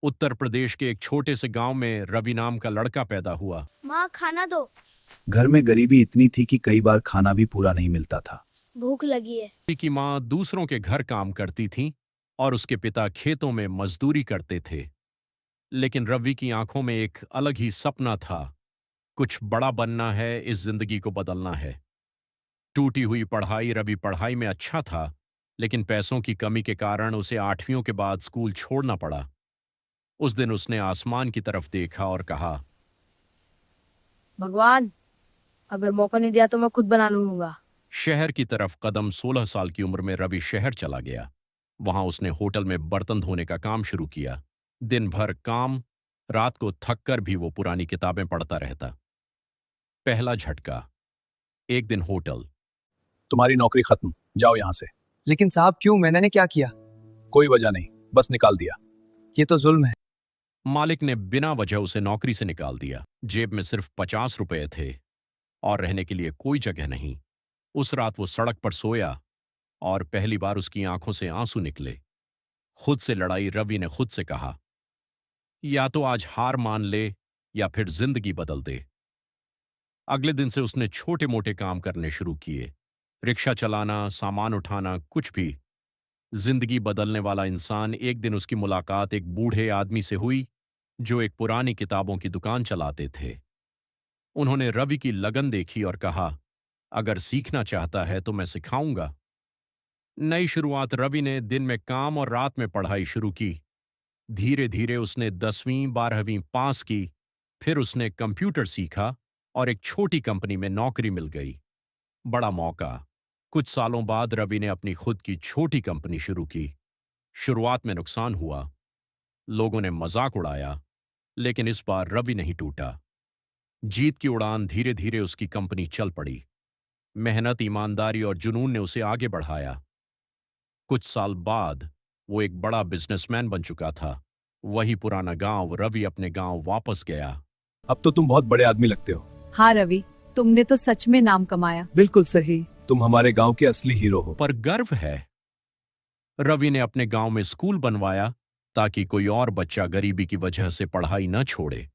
उत्तर प्रदेश के एक छोटे से गांव में रवि नाम का लड़का पैदा हुआ। माँ खाना दो। घर में गरीबी इतनी थी कि कई बार खाना भी पूरा नहीं मिलता था। भूख लगी है। रवि की माँ दूसरों के घर काम करती थी और उसके पिता खेतों में मजदूरी करते थे। लेकिन रवि की आंखों में एक अलग ही सपना था। कुछ बड़ा बनना है, इस जिंदगी को बदलना है। टूटी हुई पढ़ाई, रवि पढ़ाई में अच्छा था, लेकिन पैसों की कमी के कारण उसे 8वीं के बाद स्कूल छोड़ना पड़ा। उस दिन उसने आसमान की तरफ देखा और कहा, भगवान, अगर मौका नहीं दिया तो मैं खुद बना लूंगा। शहर की तरफ कदम। 16 साल की उम्र में रवि शहर चला गया। वहां उसने होटल में बर्तन धोने का काम शुरू किया। दिन भर काम, रात को थक कर भी वो पुरानी किताबें पढ़ता रहता। पहला झटका। एक दिन होटल। तुम्हारी नौकरी खत्म, जाओ यहाँ से। लेकिन साहब क्यों? मैंने क्या किया? कोई वजह नहीं, बस निकाल दिया। ये तो जुल्म है। मालिक ने बिना वजह उसे नौकरी से निकाल दिया। जेब में सिर्फ 50 रुपए थे और रहने के लिए कोई जगह नहीं। उस रात वो सड़क पर सोया और पहली बार उसकी आंखों से आंसू निकले। खुद से लड़ाई। रवि ने खुद से कहा, या तो आज हार मान ले या फिर जिंदगी बदल दे। अगले दिन से उसने छोटे मोटे काम करने शुरू किए। रिक्शा चलाना, सामान उठाना, कुछ भी। जिंदगी बदलने वाला इंसान। एक दिन उसकी मुलाकात एक बूढ़े आदमी से हुई जो एक पुरानी किताबों की दुकान चलाते थे। उन्होंने रवि की लगन देखी और कहा, अगर सीखना चाहता है तो मैं सिखाऊंगा। नई शुरुआत। रवि ने दिन में काम और रात में पढ़ाई शुरू की। धीरे धीरे उसने 10वीं 12वीं पास की। फिर उसने कंप्यूटर सीखा और एक छोटी कंपनी में नौकरी मिल गई। बड़ा मौका। कुछ सालों बाद रवि ने अपनी खुद की छोटी कंपनी शुरू की। शुरुआत में नुकसान हुआ, लोगों ने मजाक उड़ाया, लेकिन इस बार रवि नहीं टूटा। जीत की उड़ान। धीरे धीरे उसकी कंपनी चल पड़ी। मेहनत, ईमानदारी और जुनून ने उसे आगे बढ़ाया। कुछ साल बाद वो एक बड़ा बिजनेसमैन बन चुका था। वही पुराना गांव। रवि अपने गांव वापस गया। अब तो तुम बहुत बड़े आदमी लगते हो। हाँ रवि, तुमने तो सच में नाम कमाया। बिल्कुल सही। तुम हमारे गांव के असली हीरो हो। पर गर्व है। रवि ने अपने गांव में स्कूल बनवाया ताकि कोई और बच्चा गरीबी की वजह से पढ़ाई न छोड़े।